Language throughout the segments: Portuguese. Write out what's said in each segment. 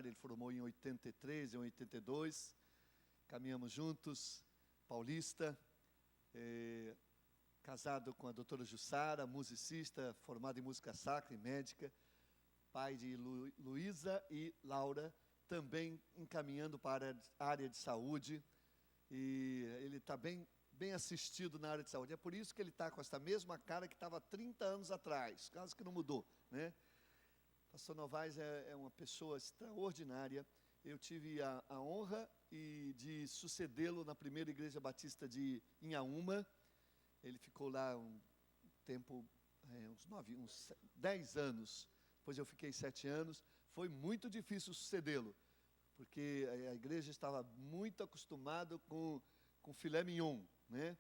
extraordinária. Ele formou em 83, em 82. Caminhamos juntos, paulista, casado com a doutora Jussara, musicista, formado em música sacra e médica, pai de Luísa e Laura, também encaminhando para a área de saúde. E ele está bem assistido na área de saúde. É por isso que ele está com essa mesma cara que estava há 30 anos atrás, caso que não mudou, né? Pastor Novaes é uma pessoa extraordinária. Eu tive a honra de sucedê-lo na primeira igreja batista de Inhaúma. Ele ficou lá um tempo, uns 10 anos. Depois eu fiquei 7 anos. Foi muito difícil sucedê-lo, porque a igreja estava muito acostumada com filé mignon, né?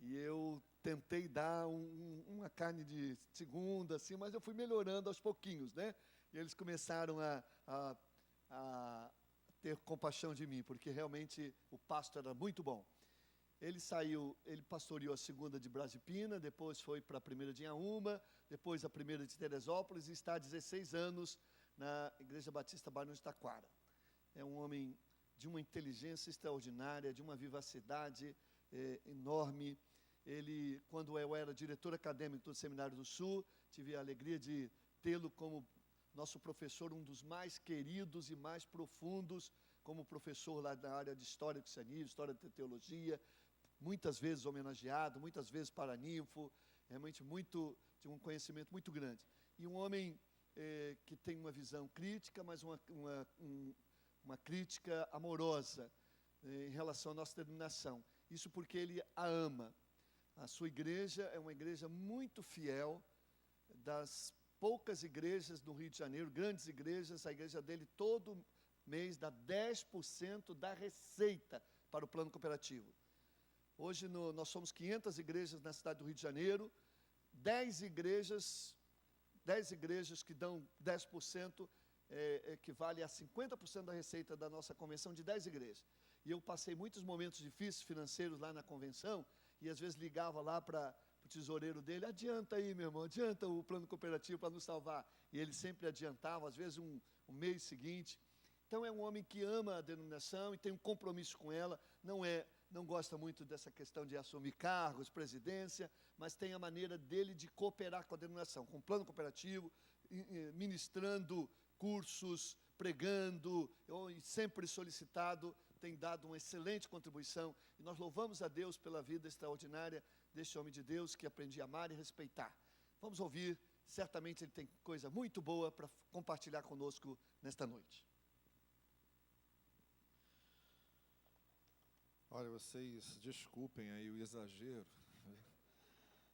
E eu tentei dar uma carne de segunda, assim, mas eu fui melhorando aos pouquinhos, né? E eles começaram a ter compaixão de mim, porque realmente o pasto era muito bom. Ele pastoreou a segunda de Brasipina, depois foi para a primeira de Inhaúma, depois a primeira de Teresópolis, e está há 16 anos na Igreja Batista Barão de Taquara. É um homem de uma inteligência extraordinária, de uma vivacidade enorme. Ele, quando eu era diretor acadêmico do Seminário do Sul, tive a alegria de tê-lo como nosso professor, um dos mais queridos e mais profundos, como professor lá da área de História do Cristianismo, História da Teologia, muitas vezes homenageado, muitas vezes paraninfo, realmente de um conhecimento muito grande. E um homem que tem uma visão crítica, mas uma crítica amorosa em relação à nossa denominação. Isso porque ele a ama. A sua igreja é uma igreja muito fiel, das poucas igrejas do Rio de Janeiro, grandes igrejas. A igreja dele todo mês dá 10% da receita para o plano cooperativo. Hoje nós somos 500 igrejas na cidade do Rio de Janeiro, 10 igrejas que dão 10%, equivale a 50% da receita da nossa convenção de 10 igrejas. E eu passei muitos momentos difíceis financeiros lá na convenção, e às vezes ligava lá para o tesoureiro dele: adianta aí, meu irmão, adianta o plano cooperativo para nos salvar. E ele sempre adiantava, às vezes um mês seguinte. Então é um homem que ama a denominação e tem um compromisso com ela, não gosta muito dessa questão de assumir cargos, presidência, mas tem a maneira dele de cooperar com a denominação, com o plano cooperativo, ministrando cursos, pregando, e sempre solicitado, tem dado uma excelente contribuição, e nós louvamos a Deus pela vida extraordinária deste homem de Deus que aprendi a amar e respeitar. Vamos ouvir, certamente ele tem coisa muito boa para compartilhar conosco nesta noite. Olha, vocês desculpem aí o exagero.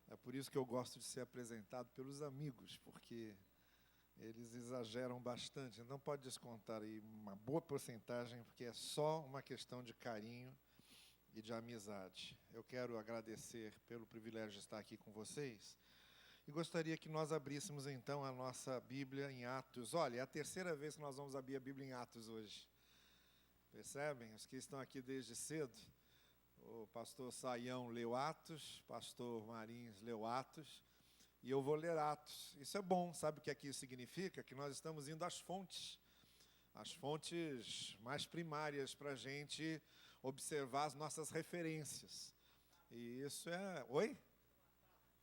É por isso que eu gosto de ser apresentado pelos amigos, porque eles exageram bastante. Então pode descontar aí uma boa porcentagem, porque é só uma questão de carinho e de amizade. Eu quero agradecer pelo privilégio de estar aqui com vocês e gostaria que nós abríssemos então a nossa Bíblia em Atos. Olha, é a terceira vez que nós vamos abrir a Bíblia em Atos hoje. Percebem? Os que estão aqui desde cedo. O pastor Saião leu Atos, pastor Marins leu Atos, e eu vou ler Atos. Isso é bom, sabe o que aqui significa? Que nós estamos indo às fontes mais primárias para a gente observar as nossas referências. E isso é... Oi?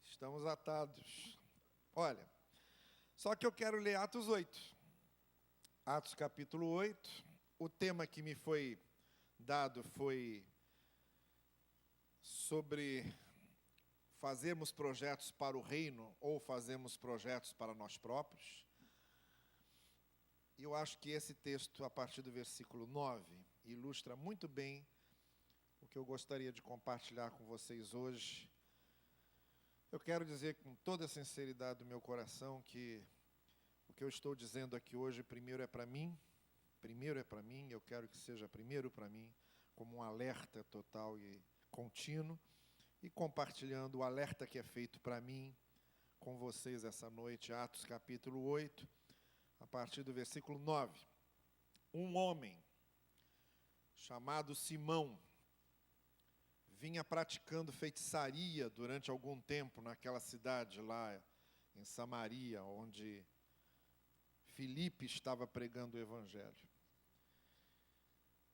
Estamos atados. Olha, só que eu quero ler Atos 8. Atos capítulo 8. O tema que me foi dado foi sobre fazermos projetos para o reino ou fazermos projetos para nós próprios. E eu acho que esse texto, a partir do versículo 9, ilustra muito bem o que eu gostaria de compartilhar com vocês hoje. Eu quero dizer com toda a sinceridade do meu coração que o que eu estou dizendo aqui hoje, primeiro é para mim, eu quero que seja primeiro para mim, como um alerta total e contínuo, e compartilhando o alerta que é feito para mim com vocês essa noite, Atos capítulo 8, a partir do versículo 9. Um homem chamado Simão vinha praticando feitiçaria durante algum tempo naquela cidade lá em Samaria, onde Filipe estava pregando o evangelho.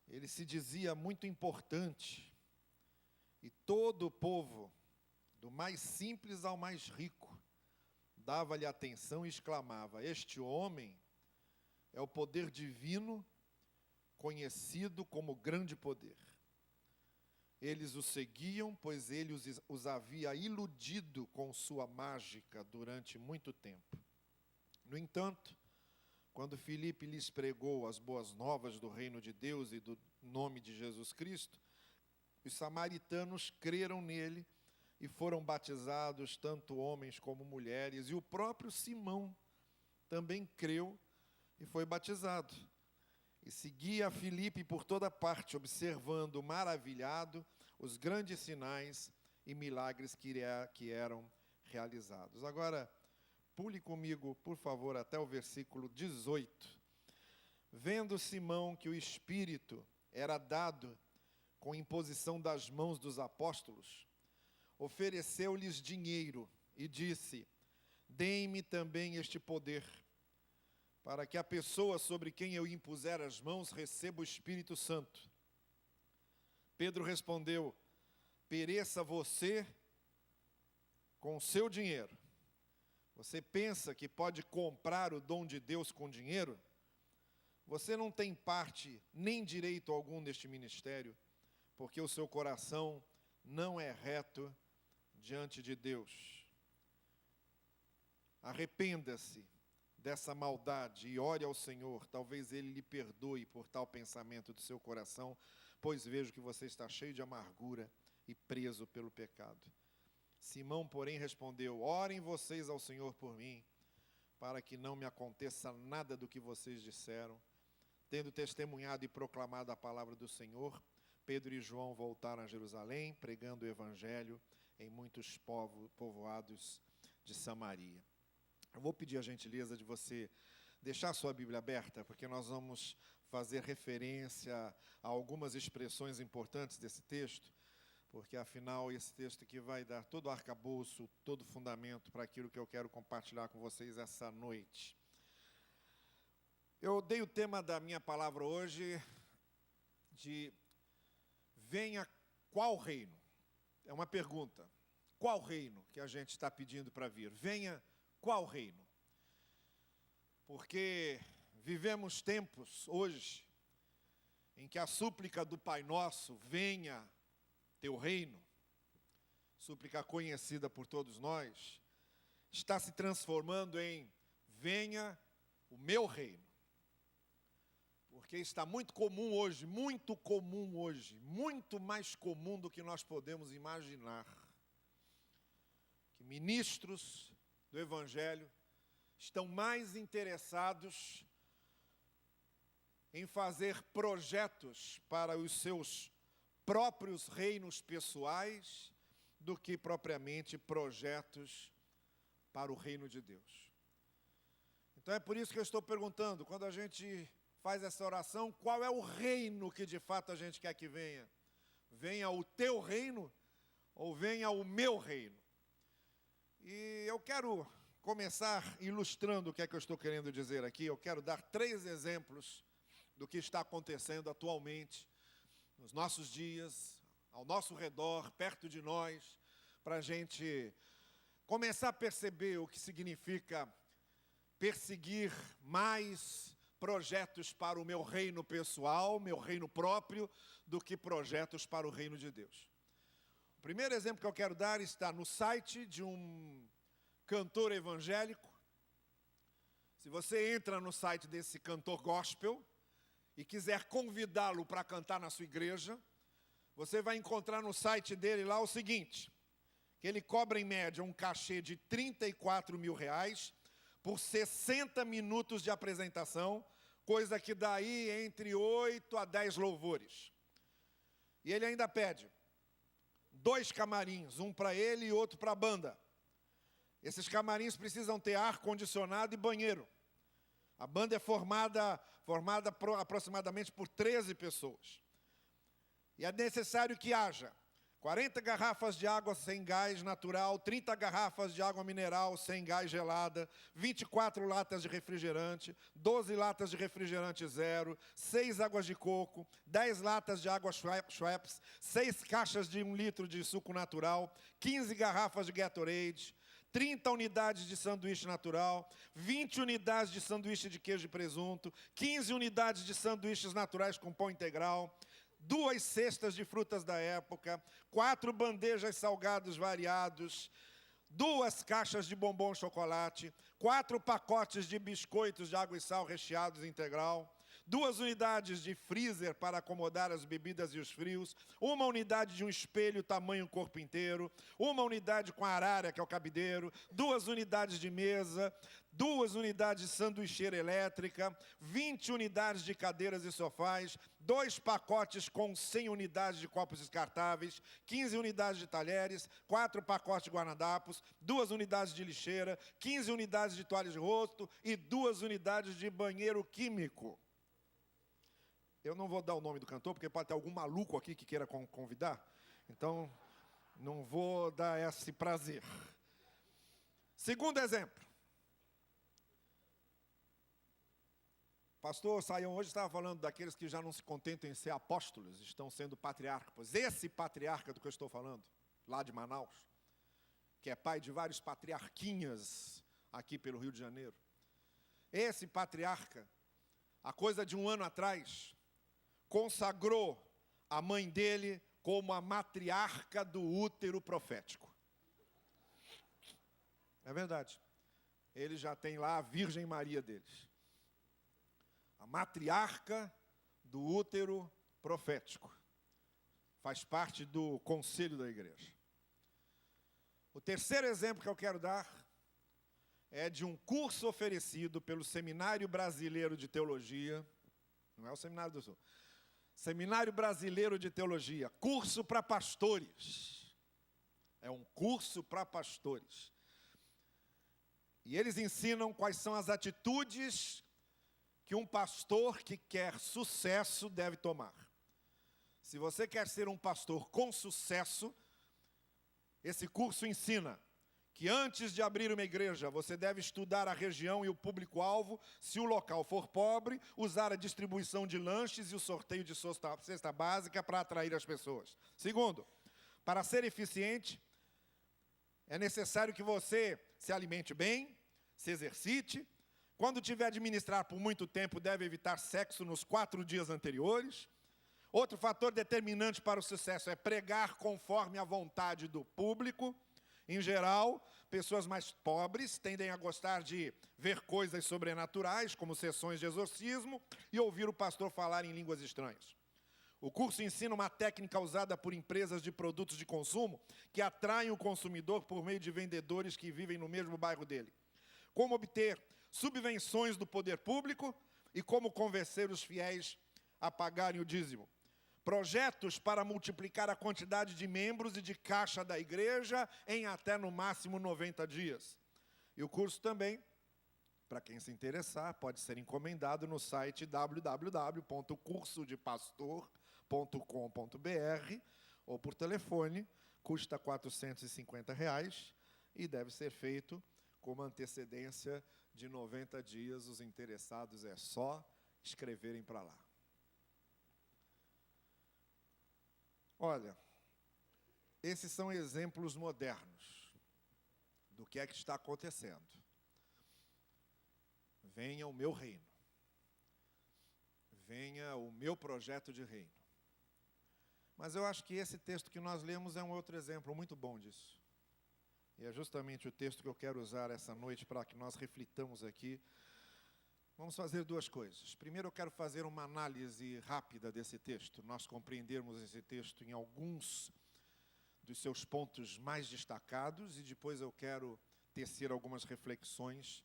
ele se dizia muito importante, e todo o povo, do mais simples ao mais rico, dava-lhe atenção e exclamava: este homem é o poder divino, conhecido como grande poder. Eles o seguiam, pois ele os havia iludido com sua mágica durante muito tempo. No entanto, quando Filipe lhes pregou as boas novas do reino de Deus e do nome de Jesus Cristo, os samaritanos creram nele e foram batizados, tanto homens como mulheres, e o próprio Simão também creu e foi batizado. E seguia Filipe por toda parte, observando maravilhado os grandes sinais e milagres que eram realizados. Agora, pule comigo, por favor, até o versículo 18. Vendo Simão que o Espírito era dado com imposição das mãos dos apóstolos, ofereceu-lhes dinheiro e disse: deem-me também este poder, para que a pessoa sobre quem eu impuser as mãos receba o Espírito Santo. Pedro respondeu: pereça você com o seu dinheiro. Você pensa que pode comprar o dom de Deus com dinheiro? Você não tem parte nem direito algum neste ministério, porque o seu coração não é reto diante de Deus. Arrependa-se dessa maldade e ore ao Senhor, talvez Ele lhe perdoe por tal pensamento do seu coração, pois vejo que você está cheio de amargura e preso pelo pecado. Simão, porém, respondeu: orem vocês ao Senhor por mim, para que não me aconteça nada do que vocês disseram. Tendo testemunhado e proclamado a palavra do Senhor, Pedro e João voltaram a Jerusalém, pregando o evangelho em muitos povoados de Samaria. Eu vou pedir a gentileza de você deixar sua Bíblia aberta, porque nós vamos fazer referência a algumas expressões importantes desse texto, porque afinal esse texto aqui vai dar todo o arcabouço, todo o fundamento para aquilo que eu quero compartilhar com vocês essa noite. Eu dei o tema da minha palavra hoje de venha qual reino? É uma pergunta. Qual reino que a gente está pedindo para vir? Venha qual reino? Porque vivemos tempos hoje em que a súplica do Pai Nosso, venha teu reino, súplica conhecida por todos nós, está se transformando em venha o meu reino. Porque está muito mais comum do que nós podemos imaginar, que ministros do Evangelho estão mais interessados em fazer projetos para os seus próprios reinos pessoais do que propriamente projetos para o reino de Deus. Então é por isso que eu estou perguntando, quando a gente faz essa oração, qual é o reino que de fato a gente quer que venha? Venha o teu reino ou venha o meu reino? E eu quero começar ilustrando o que é que eu estou querendo dizer aqui. Eu quero dar 3 exemplos do que está acontecendo atualmente, nos nossos dias, ao nosso redor, perto de nós, para a gente começar a perceber o que significa perseguir mais projetos para o meu reino pessoal, meu reino próprio, do que projetos para o reino de Deus. O primeiro exemplo que eu quero dar está no site de um cantor evangélico. Se você entra no site desse cantor gospel e quiser convidá-lo para cantar na sua igreja, você vai encontrar no site dele lá o seguinte, que ele cobra em média um cachê de R$34 mil por 60 minutos de apresentação, coisa que dá aí entre 8 a 10 louvores. E ele ainda pede 2 camarins, um para ele e outro para a banda. Esses camarins precisam ter ar-condicionado e banheiro. A banda é formada aproximadamente por 13 pessoas. E é necessário que haja 40 garrafas de água sem gás natural, 30 garrafas de água mineral sem gás gelada, 24 latas de refrigerante, 12 latas de refrigerante zero, 6 águas de coco, 10 latas de água Schweppes, 6 caixas de 1 litro de suco natural, 15 garrafas de Gatorade, 30 unidades de sanduíche natural, 20 unidades de sanduíche de queijo e presunto, 15 unidades de sanduíches naturais com pão integral, 2 cestas de frutas da época, 4 bandejas salgados variados, 2 caixas de bombom chocolate, 4 pacotes de biscoitos de água e sal recheados integral, 2 unidades de freezer para acomodar as bebidas e os frios, 1 unidade de um espelho tamanho corpo inteiro, 1 unidade com arara, que é o cabideiro, 2 unidades de mesa, 2 unidades de sanduicheira elétrica, 20 unidades de cadeiras e sofás, 2 pacotes com 100 unidades de copos descartáveis, 15 unidades de talheres, 4 pacotes de guardanapos, 2 unidades de lixeira, 15 unidades de toalhas de rosto e 2 unidades de banheiro químico. Eu não vou dar o nome do cantor, porque pode ter algum maluco aqui que queira convidar. Então, não vou dar esse prazer. Segundo exemplo. Pastor Saião hoje estava falando daqueles que já não se contentam em ser apóstolos, estão sendo patriarcas. Esse patriarca do que eu estou falando, lá de Manaus, que é pai de vários patriarquinhas aqui pelo Rio de Janeiro. Esse patriarca, há coisa de 1 ano atrás, consagrou a mãe dele como a matriarca do útero profético. É verdade. Ele já tem lá a Virgem Maria deles. A matriarca do útero profético. Faz parte do conselho da igreja. O terceiro exemplo que eu quero dar é de um curso oferecido pelo Seminário Brasileiro de Teologia. Não é o Seminário do Sul. Seminário Brasileiro de Teologia, curso para pastores. É um curso para pastores. E eles ensinam quais são as atitudes que um pastor que quer sucesso deve tomar. Se você quer ser um pastor com sucesso, esse curso ensina que antes de abrir uma igreja, você deve estudar a região e o público-alvo, se o local for pobre, usar a distribuição de lanches e o sorteio de cesta básica para atrair as pessoas. Segundo, para ser eficiente, é necessário que você se alimente bem, se exercite. Quando tiver a administrar por muito tempo, deve evitar sexo nos 4 dias anteriores. Outro fator determinante para o sucesso é pregar conforme a vontade do público. Em geral, pessoas mais pobres tendem a gostar de ver coisas sobrenaturais, como sessões de exorcismo, e ouvir o pastor falar em línguas estranhas. O curso ensina uma técnica usada por empresas de produtos de consumo que atraem o consumidor por meio de vendedores que vivem no mesmo bairro dele. Como obter subvenções do poder público e como convencer os fiéis a pagarem o dízimo. Projetos para multiplicar a quantidade de membros e de caixa da igreja em até no máximo 90 dias. E o curso também, para quem se interessar, pode ser encomendado no site www.cursodepastor.com.br ou por telefone, custa R$ 450 e deve ser feito com uma antecedência de 90 dias. Os interessados é só escreverem para lá. Olha, esses são exemplos modernos do que é que está acontecendo. Venha o meu reino. Venha o meu projeto de reino. Mas eu acho que esse texto que nós lemos é um outro exemplo muito bom disso. E é justamente o texto que eu quero usar essa noite para que nós reflitamos aqui. Vamos fazer 2 coisas. Primeiro, eu quero fazer uma análise rápida desse texto. Nós compreendermos esse texto em alguns dos seus pontos mais destacados e depois eu quero tecer algumas reflexões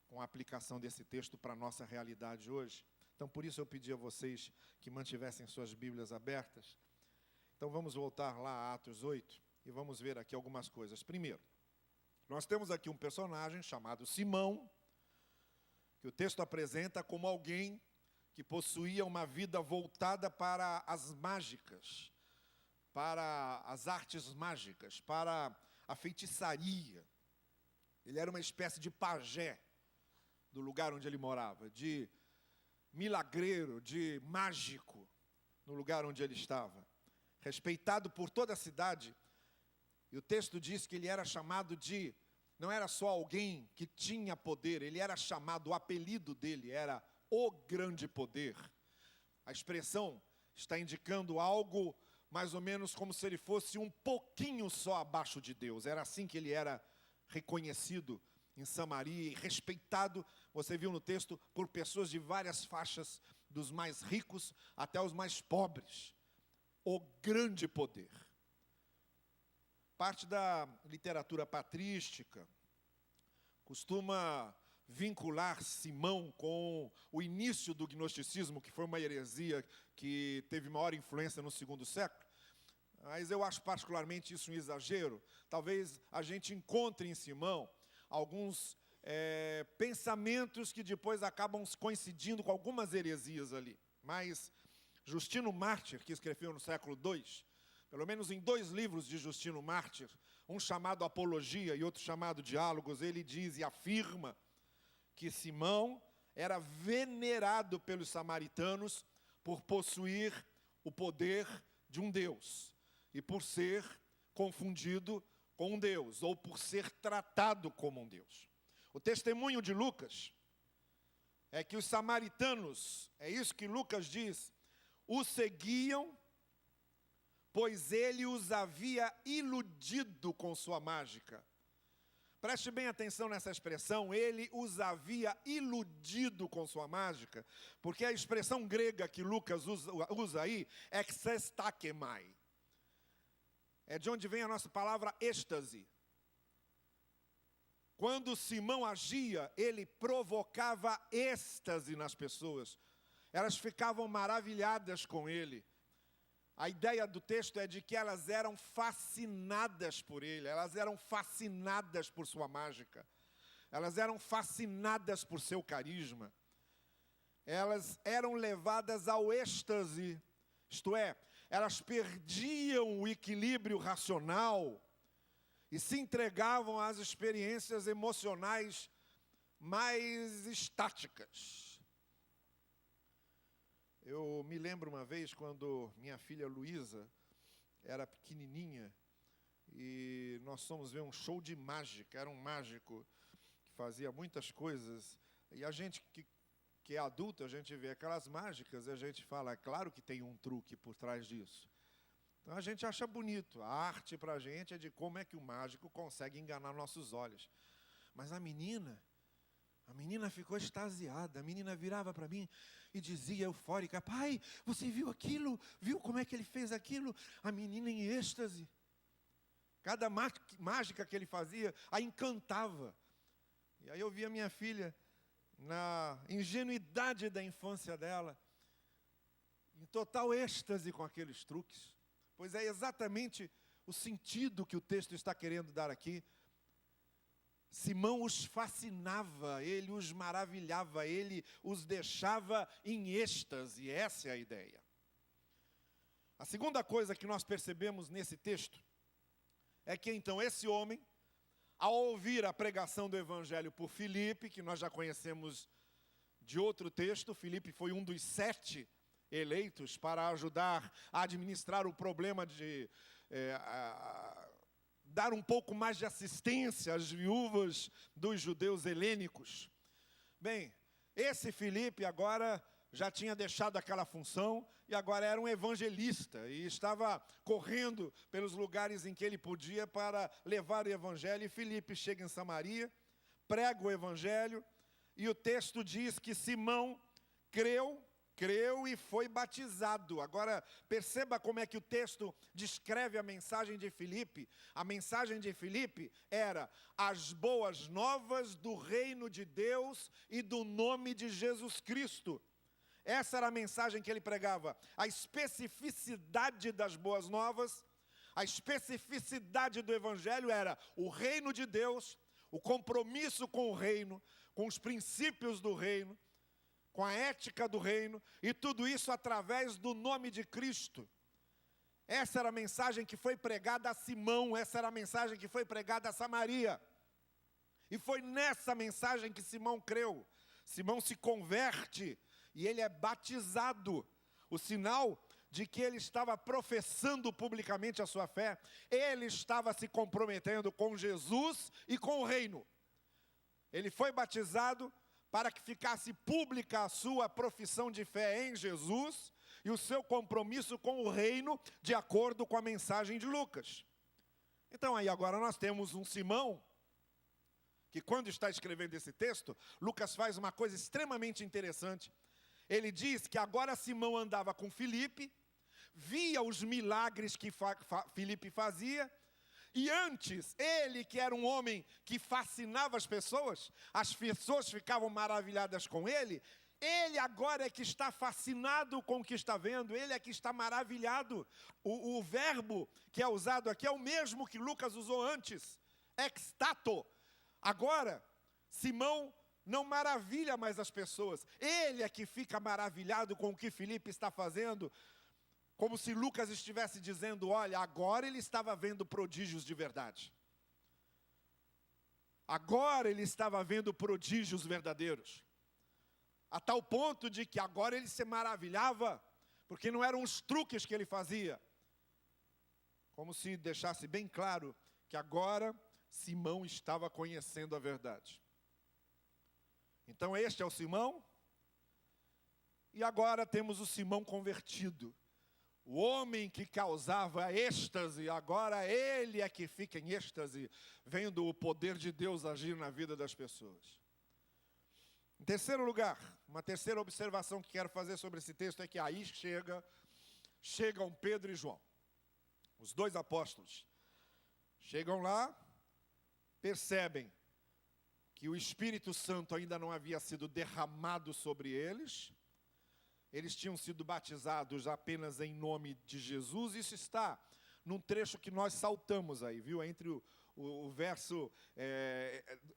com a aplicação desse texto para a nossa realidade hoje. Então, por isso eu pedi a vocês que mantivessem suas Bíblias abertas. Então, vamos voltar lá a Atos 8 e vamos ver aqui algumas coisas. Primeiro, nós temos aqui um personagem chamado Simão, que o texto apresenta como alguém que possuía uma vida voltada para as mágicas, para as artes mágicas, para a feitiçaria. Ele era uma espécie de pajé do lugar onde ele morava, de milagreiro, de mágico no lugar onde ele estava. Respeitado por toda a cidade. E o texto diz que ele era chamado de, não era só alguém que tinha poder, ele era chamado, o apelido dele era o grande poder. A expressão está indicando algo mais ou menos como se ele fosse um pouquinho só abaixo de Deus. Era assim que ele era reconhecido em Samaria e respeitado, você viu no texto, por pessoas de várias faixas, dos mais ricos até os mais pobres. O grande poder. Parte da literatura patrística costuma vincular Simão com o início do gnosticismo, que foi uma heresia que teve maior influência no segundo século. Mas eu acho particularmente isso um exagero. Talvez a gente encontre em Simão alguns pensamentos que depois acabam coincidindo com algumas heresias ali. Mas Justino Mártir, que escreveu no século II, pelo menos em 2 livros de Justino Mártir, um chamado Apologia e outro chamado Diálogos, ele diz e afirma que Simão era venerado pelos samaritanos por possuir o poder de um Deus e por ser confundido com um Deus, ou por ser tratado como um Deus. O testemunho de Lucas é que os samaritanos, é isso que Lucas diz, o seguiam, pois ele os havia iludido com sua mágica. Preste bem atenção nessa expressão, ele os havia iludido com sua mágica, porque a expressão grega que Lucas usa aí é xestakemai. É de onde vem a nossa palavra êxtase. Quando Simão agia, ele provocava êxtase nas pessoas. Elas ficavam maravilhadas com ele. A ideia do texto é de que elas eram fascinadas por ele, elas eram fascinadas por sua mágica, elas eram fascinadas por seu carisma, elas eram levadas ao êxtase, isto é, elas perdiam o equilíbrio racional e se entregavam às experiências emocionais mais estáticas. Eu me lembro uma vez quando minha filha Luísa era pequenininha e nós fomos ver um show de mágica. Era um mágico que fazia muitas coisas. E a gente que é adulto, a gente vê aquelas mágicas e a gente fala, é claro que tem um truque por trás disso. Então a gente acha bonito. A arte para a gente é de como é que o mágico consegue enganar nossos olhos. Mas a menina ficou extasiada. A menina virava para mim e dizia eufórica, pai, você viu aquilo? Viu como é que ele fez aquilo? A menina em êxtase. Cada mágica que ele fazia a encantava. E aí eu via minha filha, na ingenuidade da infância dela, em total êxtase com aqueles truques. Pois é exatamente o sentido que o texto está querendo dar aqui. Simão os fascinava, ele os maravilhava, ele os deixava em êxtase, essa é a ideia. A segunda coisa que nós percebemos nesse texto é que então esse homem, ao ouvir a pregação do Evangelho por Filipe, que nós já conhecemos de outro texto, Filipe foi um dos 7 eleitos para ajudar a administrar o problema de dar um pouco mais de assistência às viúvas dos judeus helênicos. Bem, esse Filipe agora já tinha deixado aquela função e agora era um evangelista e estava correndo pelos lugares em que ele podia para levar o evangelho. E Filipe chega em Samaria, prega o evangelho e o texto diz que Simão creu e foi batizado. Agora, perceba como é que o texto descreve a mensagem de Filipe. A mensagem de Filipe era as boas novas do reino de Deus e do nome de Jesus Cristo. Essa era a mensagem que ele pregava. A especificidade das boas novas, a especificidade do evangelho era o reino de Deus, o compromisso com o reino, com os princípios do reino, com a ética do reino, e tudo isso através do nome de Cristo. Essa era a mensagem que foi pregada a Simão, essa era a mensagem que foi pregada a Samaria. E foi nessa mensagem que Simão creu. Simão se converte e ele é batizado. O sinal de que ele estava professando publicamente a sua fé. Ele estava se comprometendo com Jesus e com o reino. Ele foi batizado para que ficasse pública a sua profissão de fé em Jesus e o seu compromisso com o reino, de acordo com a mensagem de Lucas. Então aí agora nós temos um Simão, que quando está escrevendo esse texto, Lucas faz uma coisa extremamente interessante. Ele diz que agora Simão andava com Filipe, via os milagres que Filipe fazia, e antes, ele que era um homem que fascinava as pessoas ficavam maravilhadas com ele agora é que está fascinado com o que está vendo, ele é que está maravilhado. O verbo que é usado aqui é o mesmo que Lucas usou antes, extato. Agora, Simão não maravilha mais as pessoas, ele é que fica maravilhado com o que Filipe está fazendo, como se Lucas estivesse dizendo, olha, agora ele estava vendo prodígios de verdade. Agora ele estava vendo prodígios verdadeiros. A tal ponto de que agora ele se maravilhava, porque não eram os truques que ele fazia. Como se deixasse bem claro que agora Simão estava conhecendo a verdade. Então este é o Simão, e agora temos o Simão convertido. O homem que causava êxtase, agora ele é que fica em êxtase, vendo o poder de Deus agir na vida das pessoas. Em terceiro lugar, uma terceira observação que quero fazer sobre esse texto é que aí chegam Pedro e João, os dois apóstolos. Chegam lá, percebem que o Espírito Santo ainda não havia sido derramado sobre eles. Eles tinham sido batizados apenas em nome de Jesus. Isso está num trecho que nós saltamos aí, viu? Entre o verso,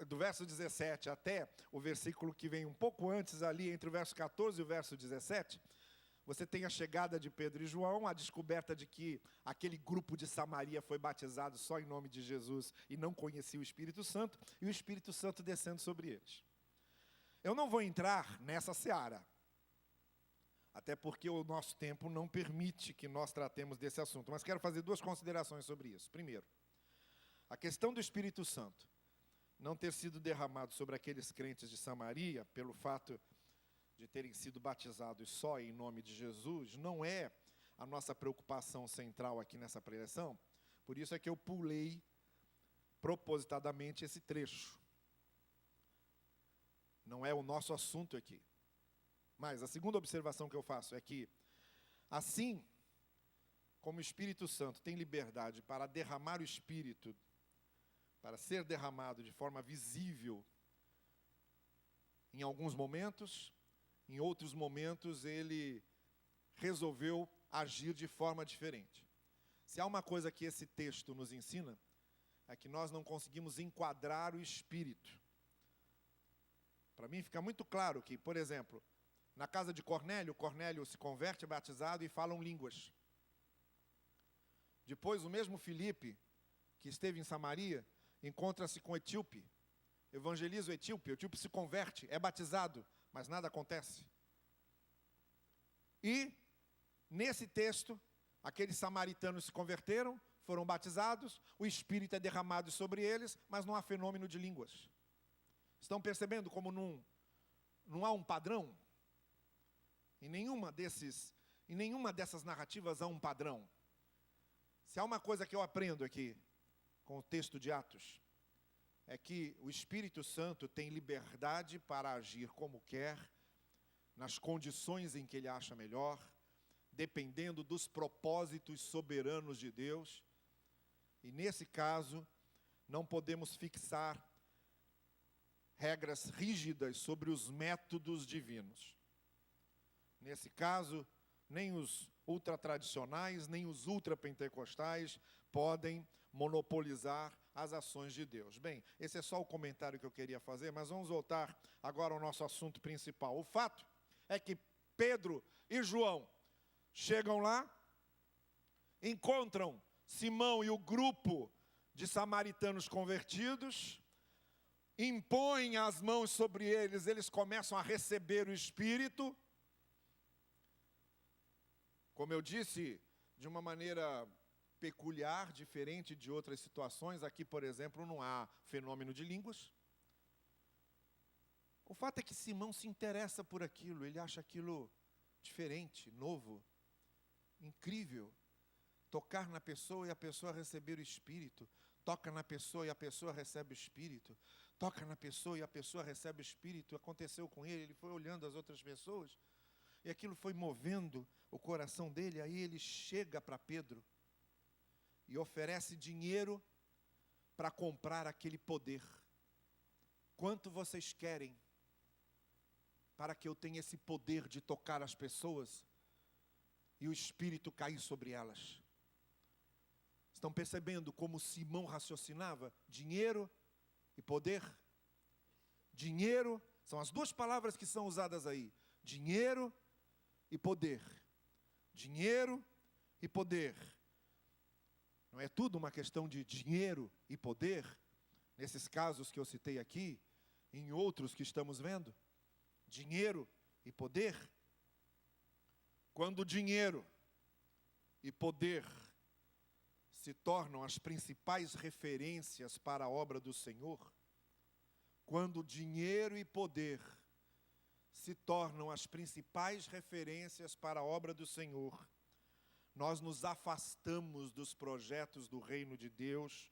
do verso 17 até o versículo que vem um pouco antes ali, entre o verso 14 e o verso 17, você tem a chegada de Pedro e João, a descoberta de que aquele grupo de Samaria foi batizado só em nome de Jesus e não conhecia o Espírito Santo, e o Espírito Santo descendo sobre eles. Eu não vou entrar nessa seara, até porque o nosso tempo não permite que nós tratemos desse assunto, mas quero fazer duas considerações sobre isso. Primeiro, a questão do Espírito Santo não ter sido derramado sobre aqueles crentes de Samaria, pelo fato de terem sido batizados só em nome de Jesus, não é a nossa preocupação central aqui nessa preleção. Por isso é que eu pulei propositadamente esse trecho. Não é o nosso assunto aqui. Mas a segunda observação que eu faço é que, assim como o Espírito Santo tem liberdade para derramar o Espírito, para ser derramado de forma visível em alguns momentos, em outros momentos ele resolveu agir de forma diferente. Se há uma coisa que esse texto nos ensina, é que nós não conseguimos enquadrar o Espírito. Para mim fica muito claro que, por exemplo, na casa de Cornélio, Cornélio se converte, é batizado e falam línguas. Depois o mesmo Filipe, que esteve em Samaria, encontra-se com o etíope, evangeliza o etíope se converte, é batizado, mas nada acontece. E, nesse texto, aqueles samaritanos se converteram, foram batizados, o Espírito é derramado sobre eles, mas não há fenômeno de línguas. Estão percebendo como não há um padrão? Em nenhuma dessas narrativas há um padrão. Se há uma coisa que eu aprendo aqui, com o texto de Atos, é que o Espírito Santo tem liberdade para agir como quer, nas condições em que ele acha melhor, dependendo dos propósitos soberanos de Deus. E nesse caso, não podemos fixar regras rígidas sobre os métodos divinos. Nesse caso, nem os ultratradicionais, nem os ultrapentecostais podem monopolizar as ações de Deus. Bem, esse é só o comentário que eu queria fazer, mas vamos voltar agora ao nosso assunto principal. O fato é que Pedro e João chegam lá encontram Simão e o grupo de samaritanos convertidos, impõem as mãos sobre eles, eles começam a receber o Espírito. Como eu disse, de uma maneira peculiar, diferente de outras situações. Aqui, por exemplo, não há fenômeno de línguas. O fato é que Simão se interessa por aquilo, ele acha aquilo diferente, novo, incrível. Tocar na pessoa e a pessoa receber o Espírito. Toca na pessoa e a pessoa recebe o Espírito. Toca na pessoa e a pessoa recebe o Espírito. Aconteceu com ele, ele foi olhando as outras pessoas. E aquilo foi movendo o coração dele. Aí ele chega para Pedro e oferece dinheiro para comprar aquele poder. Quanto vocês querem para que eu tenha esse poder de tocar as pessoas e o Espírito cair sobre elas? Estão percebendo como Simão raciocinava? Dinheiro e poder. Dinheiro, são as duas palavras que são usadas aí. Dinheiro e poder. Dinheiro e poder. Não é tudo uma questão de dinheiro e poder? Nesses casos que eu citei aqui, em outros que estamos vendo. Dinheiro e poder. Quando dinheiro e poder se tornam as principais referências para a obra do Senhor, quando dinheiro e poder se tornam as principais referências para a obra do Senhor, nós nos afastamos dos projetos do reino de Deus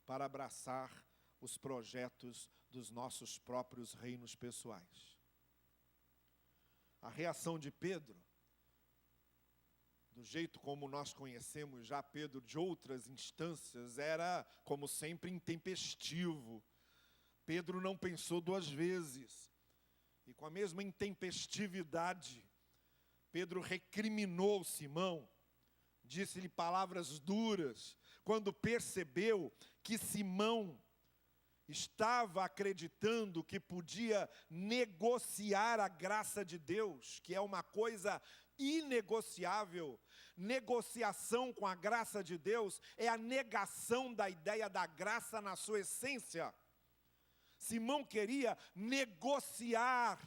para abraçar os projetos dos nossos próprios reinos pessoais. A reação de Pedro, do jeito como nós conhecemos já Pedro de outras instâncias, era, como sempre, intempestivo. Pedro não pensou duas vezes. E com a mesma intempestividade, Pedro recriminou Simão, disse-lhe palavras duras, quando percebeu que Simão estava acreditando que podia negociar a graça de Deus, que é uma coisa inegociável. Negociação com a graça de Deus é a negação da ideia da graça na sua essência. Simão queria negociar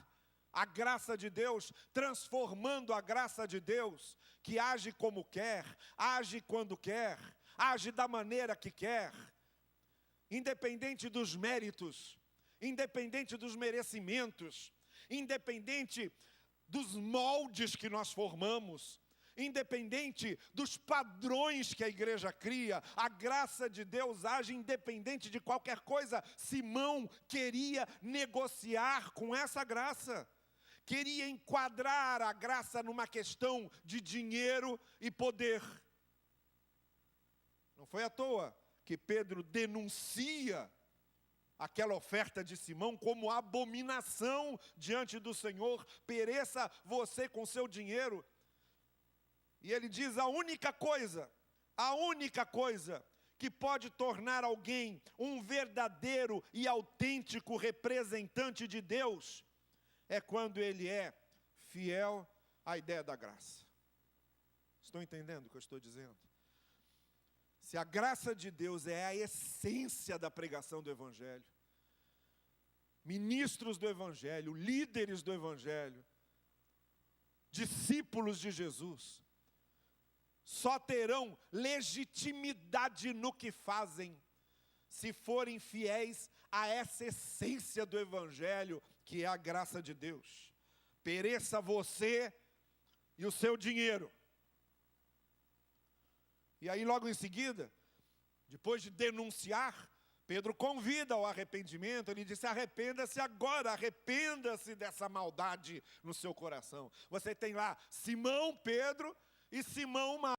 a graça de Deus, transformando a graça de Deus, que age como quer, age quando quer, age da maneira que quer, independente dos méritos, independente dos merecimentos, independente dos moldes que nós formamos, independente dos padrões que a igreja cria. A graça de Deus age independente de qualquer coisa. Simão queria negociar com essa graça, queria enquadrar a graça numa questão de dinheiro e poder. Não foi à toa que Pedro denuncia aquela oferta de Simão como abominação diante do Senhor. Pereça você com seu dinheiro. E ele diz: a única coisa que pode tornar alguém um verdadeiro e autêntico representante de Deus é quando ele é fiel à ideia da graça. Estão entendendo o que eu estou dizendo? Se a graça de Deus é a essência da pregação do Evangelho, ministros do Evangelho, líderes do Evangelho, discípulos de Jesus, só terão legitimidade no que fazem se forem fiéis a essa essência do Evangelho, que é a graça de Deus. Pereça você e o seu dinheiro. E aí logo em seguida, depois de denunciar, Pedro convida ao arrependimento. Ele disse: arrependa-se agora, arrependa-se dessa maldade no seu coração. Você tem lá Simão, Pedro e Simão, uma